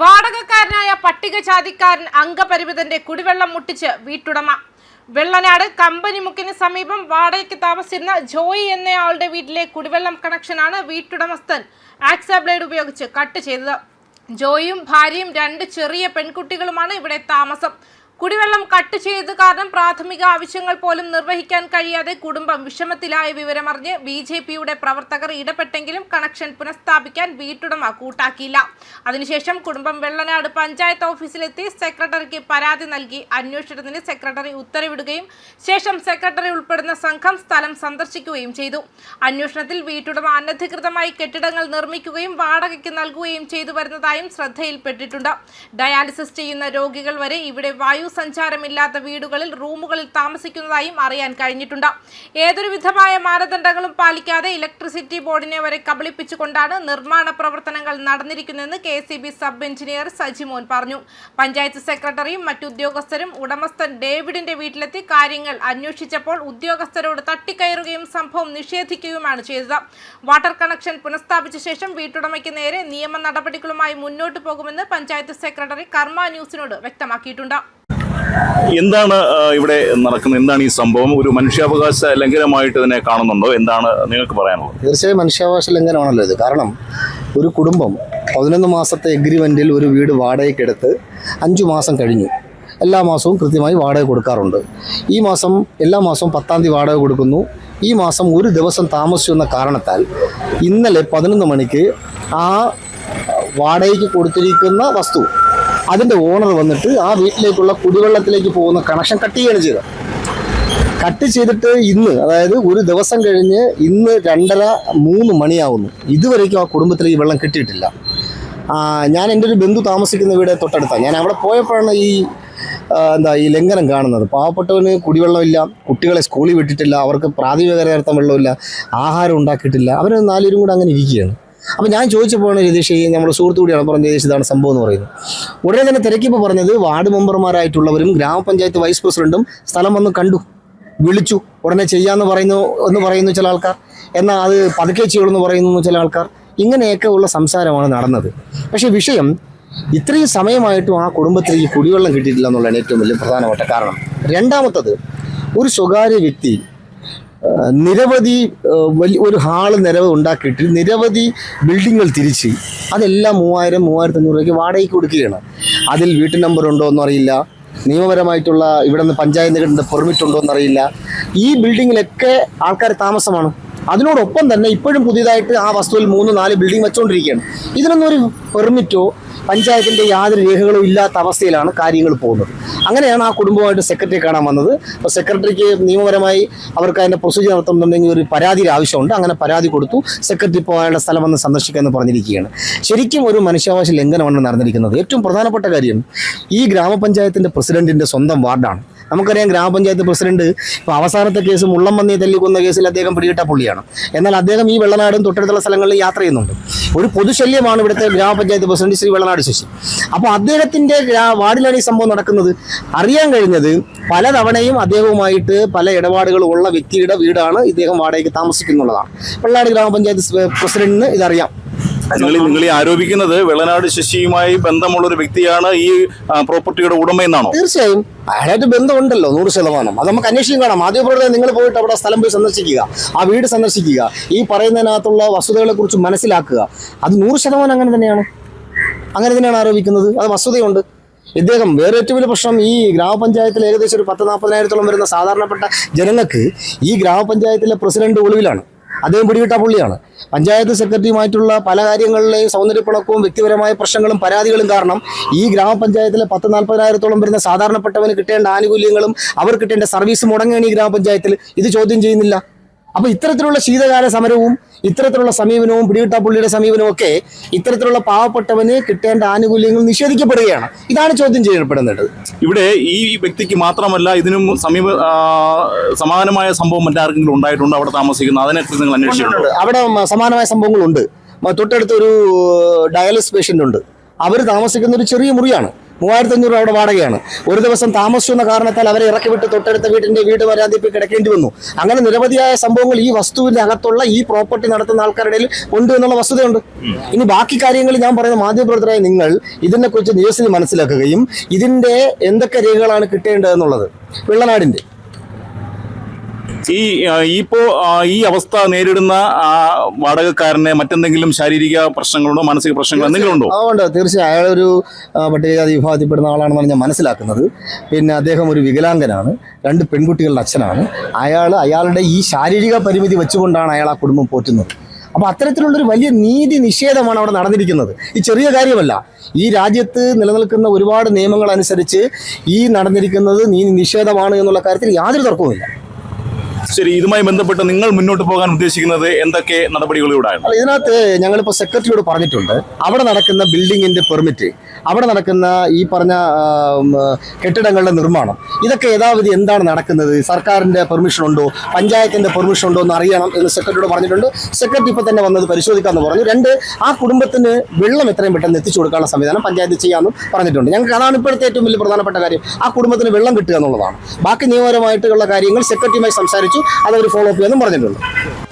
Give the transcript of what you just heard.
വാടകക്കാരനായ പട്ടികജാതിക്കാരൻ അംഗപരിമിതന്റെ കുടിവെള്ളം മുട്ടിച്ച് വീട്ടുടമ. വെള്ളനാട് കമ്പനിമുക്കിന് സമീപം വാടകയ്ക്ക് താമസിച്ചിരുന്ന ജോയി എന്നയാളുടെ വീട്ടിലെ കുടിവെള്ളം കണക്ഷനാണ് വീട്ടുടമസ്ഥൻ ആക്സാ ബ്ലേഡ് ഉപയോഗിച്ച് കട്ട് ചെയ്തത്. ജോയിയും ഭാര്യയും 2 ചെറിയ പെൺകുട്ടികളുമാണ് ഇവിടെ താമസം. കുടിവെള്ളം കട്ട് ചെയ്തത് കാരണം പ്രാഥമിക ആവശ്യങ്ങൾ പോലും നിർവഹിക്കാൻ കഴിയാതെ കുടുംബം വിഷമത്തിലായ വിവരമറിഞ്ഞ് BJPയുടെ പ്രവർത്തകർ ഇടപെട്ടെങ്കിലും കണക്ഷൻ പുനഃസ്ഥാപിക്കാൻ വീട്ടുടമ കൂട്ടാക്കിയില്ല. അതിനുശേഷം കുടുംബം വെള്ളനാട് പഞ്ചായത്ത് ഓഫീസിലെത്തി സെക്രട്ടറിക്ക് പരാതി നൽകി. അന്വേഷണത്തിന് സെക്രട്ടറി ഉത്തരവിടുകയും ശേഷം സെക്രട്ടറി ഉൾപ്പെടുന്ന സംഘം സ്ഥലം സന്ദർശിക്കുകയും ചെയ്തു. അന്വേഷണത്തിൽ വീട്ടുടമ അനധികൃതമായി കെട്ടിടങ്ങൾ നിർമ്മിക്കുകയും വാടകയ്ക്ക് നൽകുകയും ചെയ്തു വരുന്നതായും ശ്രദ്ധയിൽപ്പെട്ടിട്ടുണ്ട്. ഡയാലിസിസ് ചെയ്യുന്ന രോഗികൾ വരെ ഇവിടെ വായു സഞ്ചാരമില്ലാത്ത വീടുകളിൽ റൂമുകളിൽ താമസിക്കുന്നതായും അറിയാൻ കഴിഞ്ഞിട്ടുണ്ട്. ഏതൊരു വിധമായ മാനദണ്ഡങ്ങളും പാലിക്കാതെ ഇലക്ട്രിസിറ്റി ബോർഡിനെ വരെ കബളിപ്പിച്ചുകൊണ്ടാണ് നിർമ്മാണ പ്രവർത്തനങ്ങൾ നടന്നിരിക്കുന്നതെന്ന് KCB സബ് എഞ്ചിനീയർ സജിമോൻ പറഞ്ഞു. പഞ്ചായത്ത് സെക്രട്ടറിയും മറ്റുദ്യോഗസ്ഥരും ഉടമസ്ഥൻ ഡേവിഡിന്റെ വീട്ടിലെത്തി കാര്യങ്ങൾ അന്വേഷിച്ചപ്പോൾ ഉദ്യോഗസ്ഥരോട് തട്ടിക്കയറുകയും സംഭവം നിഷേധിക്കുകയുമാണ് ചെയ്തത്. വാട്ടർ കണക്ഷൻ പുനഃസ്ഥാപിച്ച ശേഷം വീട്ടുടമയ്ക്ക് നേരെ നിയമ നടപടികളുമായി മുന്നോട്ടു പോകുമെന്ന് പഞ്ചായത്ത് സെക്രട്ടറി കർമ്മ ന്യൂസിനോട് വ്യക്തമാക്കിയിട്ടുണ്ട്. എന്താണ് ഇവിടെ നടക്കുന്നത്? എന്താണ് ഈ സംഭവം? ഒരു മനുഷ്യാവകാശ ലംഘനമായിട്ട് തന്നെ കാണുന്നുണ്ടോ? എന്താണ് നിങ്ങൾക്ക് പറയാനുള്ളത്? തീർച്ചയായും മനുഷ്യാവകാശ ലംഘനമാണല്ലോ ഇത്. കാരണം ഒരു കുടുംബം 11 മാസത്തെ എഗ്രിമെൻറ്റിൽ ഒരു വീട് വാടകയ്ക്കെടുത്ത് 5 മാസം കഴിഞ്ഞു. എല്ലാ മാസവും കൃത്യമായി വാടക കൊടുക്കാറുണ്ട്. എല്ലാ മാസവും 10-ാം തീയതി വാടക കൊടുക്കുന്നു. ഈ മാസം ഒരു ദിവസം താമസിച്ചു എന്ന കാരണത്താൽ ഇന്നലെ 11 മണിക്ക് ആ വാടകയ്ക്ക് കൊടുത്തിരിക്കുന്ന വസ്തു അതിൻ്റെ ഓണർ വന്നിട്ട് ആ വീട്ടിലേക്കുള്ള കുടിവെള്ളത്തിലേക്ക് പോകുന്ന കണക്ഷൻ കട്ട് ചെയ്യുകയാണ് ചെയ്തത്. കട്ട് ചെയ്തിട്ട് ഇന്ന്, അതായത് ഒരു ദിവസം കഴിഞ്ഞ് ഇന്ന് 2:30-3 മണിയാവുന്നു. ഇതുവരേക്കും ആ കുടുംബത്തിലേക്ക് വെള്ളം കിട്ടിയിട്ടില്ല. ഞാൻ എൻ്റെ ഒരു ബന്ധു താമസിക്കുന്ന വീട് തൊട്ടടുത്താണ്. ഞാൻ അവിടെ പോയപ്പോഴാണ് ഈ ലംഘനം കാണുന്നത്. പാവപ്പെട്ടവന് കുടിവെള്ളമില്ല, കുട്ടികളെ സ്കൂളിൽ വിട്ടിട്ടില്ല, അവർക്ക് പ്രാഥമിക കരയർത്ഥം വെള്ളമില്ല, ആഹാരം ഉണ്ടാക്കിയിട്ടില്ല. അവർ 4 പേരും കൂടെ അങ്ങനെ ഇരിക്കുകയാണ്. അപ്പോൾ ഞാൻ ചോദിച്ചപ്പോഴാണ് രതീഷ്, നമ്മുടെ സുഹൃത്തു കൂടിയാണ് പറഞ്ഞത്, രതീഷ് ഇതാണ് സംഭവം എന്ന് പറയുന്നത്. ഉടനെ തന്നെ തിരക്കിപ്പോൾ പറഞ്ഞത് വാർഡ് മെമ്പർമാരായിട്ടുള്ളവരും ഗ്രാമപഞ്ചായത്ത് വൈസ് പ്രസിഡന്റും സ്ഥലം വന്ന് കണ്ടു, വിളിച്ചു. ഉടനെ ചെയ്യാമെന്ന് പറയുന്നു ചില ആൾക്കാർ, എന്നാൽ അത് പതുക്കെ ചെയ്യുള്ളൂ പറയുന്നു ചില ആൾക്കാർ. ഇങ്ങനെയൊക്കെ ഉള്ള സംസാരമാണ് നടന്നത്. പക്ഷേ വിഷയം ഇത്രയും സമയമായിട്ടും ആ കുടുംബത്തിൽ ഈ കുടിവെള്ളം കിട്ടിയിട്ടില്ല എന്നുള്ളതാണ് ഏറ്റവും വലിയ പ്രധാനപ്പെട്ട കാരണം. രണ്ടാമത്തത്, ഒരു സ്വകാര്യ വ്യക്തി നിരവധി ഒരു ഹാള് ഉണ്ടാക്കിയിട്ട് നിരവധി ബിൽഡിങ്ങുകൾ തിരിച്ച് അതെല്ലാം 3000-3500 രൂപയ്ക്ക് വാടകയ്ക്ക് കൊടുക്കുകയാണ്. അതിൽ വീട്ടു നമ്പർ ഉണ്ടോ എന്നറിയില്ല, നിയമപരമായിട്ടുള്ള ഇവിടെ നിന്ന് പഞ്ചായത്ത് പെർമിറ്റ് ഉണ്ടോ എന്നറിയില്ല. ഈ ബിൽഡിങ്ങിലൊക്കെ ആൾക്കാർ താമസമാണ്. അതിനോടൊപ്പം തന്നെ ഇപ്പോഴും പുതിയതായിട്ട് ആ വസ്തുവിൽ 3-4 ബിൽഡിംഗ് വെച്ചുകൊണ്ടിരിക്കുകയാണ്. ഇതിനൊന്നും ഒരു പെർമിറ്റോ പഞ്ചായത്തിൻ്റെ യാതൊരു രേഖകളും ഇല്ലാത്ത അവസ്ഥയിലാണ് കാര്യങ്ങൾ പോകുന്നത്. അങ്ങനെയാണ് ആ കുടുംബമായിട്ട് സെക്രട്ടറിയെ കാണാൻ വന്നത്. അപ്പോൾ സെക്രട്ടറിക്ക് നിയമപരമായി അവർക്ക് അതിൻ്റെ പ്രൊസീജിയർ നടത്തുന്നുണ്ടെങ്കിൽ ഒരു പരാതിയുടെ ആവശ്യമുണ്ട്. അങ്ങനെ പരാതി കൊടുത്തു. സെക്രട്ടറി ഇപ്പോൾ അയാളുടെ സ്ഥലം വന്ന് സന്ദർശിക്കാമെന്ന് പറഞ്ഞിരിക്കുകയാണ്. ശരിക്കും ഒരു മനുഷ്യാവകാശ ലംഘനമാണ് നടന്നിരിക്കുന്നത്. ഏറ്റവും പ്രധാനപ്പെട്ട കാര്യം, ഈ ഗ്രാമപഞ്ചായത്തിൻ്റെ പ്രസിഡന്റിൻ്റെ സ്വന്തം വാർഡാണ്. നമുക്കറിയാം, ഗ്രാമപഞ്ചായത്ത് പ്രസിഡന്റ് ഇപ്പോൾ അവസാനത്തെ കേസ് മുള്ളംപന്നിയെ തല്ലിക്കൊന്ന കേസിൽ അദ്ദേഹം പിടികിട്ട പുള്ളിയാണ്. എന്നാൽ അദ്ദേഹം ഈ വെള്ളനാടും തൊട്ടടുത്തുള്ള സ്ഥലങ്ങളിൽ യാത്ര ചെയ്യുന്നുണ്ട്. ഒരു പൊതുശല്യമാണ് ഇവിടുത്തെ ഗ്രാമപഞ്ചായത്ത് പ്രസിഡന്റ് ശ്രീ വെള്ളനാട് ശശി. അപ്പോൾ അദ്ദേഹത്തിൻ്റെ വാർഡിലാണ് ഈ സംഭവം നടക്കുന്നത്. അറിയാൻ കഴിഞ്ഞത് പലതവണയും അദ്ദേഹവുമായിട്ട് പല ഇടപാടുകളും ഉള്ള വ്യക്തിയുടെ വീടാണ് ഇദ്ദേഹം വാടകയ്ക്ക് താമസിക്കുന്നുള്ളതാണ്. വെള്ളനാട് ഗ്രാമപഞ്ചായത്ത് പ്രസിഡന്റിന് ഇതറിയാം. നിങ്ങൾ ഈ ആരോപിക്കുന്നത് വെള്ളനാട് ശശിയുമായി ബന്ധമുള്ളൊരു വ്യക്തിയാണ് ഈ പ്രോപ്പർട്ടിയുടെ ഉടമയെന്നാണോ? തീർച്ചയായും അയാളായിട്ട് ബന്ധമുണ്ടല്ലോ, 100%. അത് നമുക്ക് അന്വേഷിക്കും കാണാം. ആദ്യപ്രവർത്തനം നിങ്ങൾ പോയിട്ട് അവിടെ സ്ഥലം പോയി സന്ദർശിക്കുക, ആ വീട് സന്ദർശിക്കുക, ഈ പറയുന്നതിനകത്തുള്ള വസ്തുതകളെ കുറിച്ച് മനസ്സിലാക്കുക. അത് 100% അങ്ങനെ തന്നെയാണ് ആരോപിക്കുന്നത്. അത് വസ്തുതയുണ്ട്. ഇദ്ദേഹം വേറെ ഏറ്റവും വലിയ പ്രശ്നം, ഈ ഗ്രാമപഞ്ചായത്തിൽ ഏകദേശം ഒരു 10-40,000-ഓളം വരുന്ന സാധാരണപ്പെട്ട ജനങ്ങൾക്ക് ഈ ഗ്രാമപഞ്ചായത്തിലെ പ്രസിഡന്റ് ഒളിവിലാണ്. അദ്ദേഹം പിടികിട്ട പുള്ളിയാണ്. പഞ്ചായത്ത് സെക്രട്ടറിയുമായിട്ടുള്ള പല കാര്യങ്ങളിലെയും സൗന്ദര്യപ്പിണക്കവും വ്യക്തിപരമായ പ്രശ്നങ്ങളും പരാതികളും കാരണം ഈ ഗ്രാമപഞ്ചായത്തിലെ 10-40,000-ഓളം വരുന്ന സാധാരണപ്പെട്ടവന് കിട്ടേണ്ട ആനുകൂല്യങ്ങളും അവർ കിട്ടേണ്ട സർവീസ് മുടങ്ങുകയാണ് ഈ ഗ്രാമപഞ്ചായത്തിൽ. ഇത് ചോദ്യം ചെയ്യുന്നില്ല. അപ്പോൾ ഇത്തരത്തിലുള്ള ശീതകാല സമരവും ഇത്തരത്തിലുള്ള സമീപനവും പിടികിട്ട പുള്ളിയുടെ സമീപനവും ഒക്കെ ഇത്തരത്തിലുള്ള പാവപ്പെട്ടവന് കിട്ടേണ്ട ആനുകൂല്യങ്ങൾ നിഷേധിക്കപ്പെടുകയാണ്. ഇതാണ് ചോദ്യം ചെയ്യപ്പെടുന്നത്. ഇവിടെ ഈ വ്യക്തിക്ക് മാത്രമല്ല, ഇതിനും സമാനമായ സംഭവം മറ്റാർക്കെങ്കിലും ഉണ്ടായിട്ടുണ്ട് അവിടെ താമസിക്കുന്നത്? അതിനെക്കുറിച്ച് നിങ്ങൾ അന്വേഷിച്ചിട്ടുണ്ട്? അവിടെ സമാനമായ സംഭവങ്ങളുണ്ട്. തൊട്ടടുത്തൊരു ഡയാലിസിസ് പേഷ്യൻ്റ് ഉണ്ട്. അവർ താമസിക്കുന്ന ഒരു ചെറിയ മുറിയാണ്. 3,500 അവിടെ വാടകയാണ്. ഒരു ദിവസം താമസിച്ചു എന്ന കാരണത്താൽ അവരെ ഇറക്കി വിട്ട് തൊട്ടടുത്ത വീട് വരാതിപ്പോൾ കിടക്കേണ്ടി വന്നു. അങ്ങനെ നിരവധിയായ സംഭവങ്ങൾ ഈ വസ്തുവിന്റെ അകത്തുള്ള ഈ പ്രോപ്പർട്ടി നടത്തുന്ന ആൾക്കാരുടെ ഇടയിൽ ഉണ്ട് എന്നുള്ള വസ്തുതയുണ്ട്. ഇനി ബാക്കി കാര്യങ്ങൾ ഞാൻ പറയുന്ന മാധ്യമപ്രവർത്തകരായ നിങ്ങൾ ഇതിനെക്കുറിച്ച് നിരവധി മനസ്സിലാക്കുകയും ഇതിന്റെ എന്തൊക്കെ രേഖകളാണ് കിട്ടേണ്ടതെന്നുള്ളത് വെള്ളനാടിന്റെ ഈ അവസ്ഥ നേരിടുന്ന വാടകക്കാരന് മറ്റെന്തെങ്കിലും ശാരീരിക പ്രശ്നങ്ങളുണ്ടോ, മാനസിക പ്രശ്നങ്ങളോ എന്തെങ്കിലും ഉണ്ടോ? അതുകൊണ്ട് തീർച്ചയായും അയാളൊരു പട്ടികജാതി വിഭാഗത്തിൽപ്പെടുന്ന ആളാണെന്നാണ് ഞാൻ മനസ്സിലാക്കുന്നത്. പിന്നെ അദ്ദേഹം ഒരു വികലാംഗനാണ്, 2 പെൺകുട്ടികളുടെ അച്ഛനാണ്. അയാളുടെ ഈ ശാരീരിക പരിമിതി വെച്ചുകൊണ്ടാണ് അയാൾ ആ കുടുംബം പോറ്റുന്നത്. അപ്പോൾ അത്തരത്തിലുള്ളൊരു വലിയ നീതി നിഷേധമാണ് അവിടെ നടന്നിരിക്കുന്നത്. ഈ ചെറിയ കാര്യമല്ല. ഈ രാജ്യത്ത് നിലനിൽക്കുന്ന ഒരുപാട് നിയമങ്ങൾ അനുസരിച്ച് ഈ നടന്നിരിക്കുന്നത് നീതി നിഷേധമാണ് എന്നുള്ള കാര്യത്തിൽ യാതൊരു തർക്കവുമില്ല. ശരി, ഇതുമായി ബന്ധപ്പെട്ട് നിങ്ങൾ മുന്നോട്ട് പോകാൻ ഉദ്ദേശിക്കുന്നത് എന്തൊക്കെ നടപടികളിലൂടെയാണ്? ഇതിനകത്ത് ഞങ്ങളിപ്പോൾ സെക്രട്ടറിയോട് പറഞ്ഞിട്ടുണ്ട്, അവിടെ നടക്കുന്ന ബിൽഡിങ്ങിന്റെ പെർമിറ്റ്, അവിടെ നടക്കുന്ന ഈ പറഞ്ഞ കെട്ടിടങ്ങളുടെ നിർമ്മാണം, ഇതൊക്കെ യഥാവിധി എന്താണ് നടക്കുന്നത്, സർക്കാരിന്റെ പെർമിഷൻ ഉണ്ടോ, പഞ്ചായത്തിന്റെ പെർമിഷൻ ഉണ്ടോ എന്ന് അറിയണം എന്ന് സെക്രട്ടറിയോട് പറഞ്ഞിട്ടുണ്ട്. സെക്രട്ടറി ഇപ്പോൾ തന്നെ വന്നത് പരിശോധിക്കാമെന്ന് പറഞ്ഞു. 2, ആ കുടുംബത്തിന് വെള്ളം എത്രയും പെട്ടെന്ന് എത്തിച്ചു കൊടുക്കാനുള്ള സംവിധാനം പഞ്ചായത്ത് ചെയ്യാമെന്നും പറഞ്ഞിട്ടുണ്ട്. ഞങ്ങൾക്ക് അതാണ് ഇപ്പോഴത്തെ ഏറ്റവും വലിയ പ്രധാനപ്പെട്ട കാര്യം, ആ കുടുംബത്തിന് വെള്ളം കിട്ടുക എന്നുള്ളതാണ്. ബാക്കി നിയമപരമായിട്ടുള്ള കാര്യങ്ങൾ സെക്രട്ടറിയുമായി സംസാരിച്ചു, അതവർ ഫോളോ അപ്പ് ചെയ്യാമെന്നും പറഞ്ഞിട്ടുണ്ട്.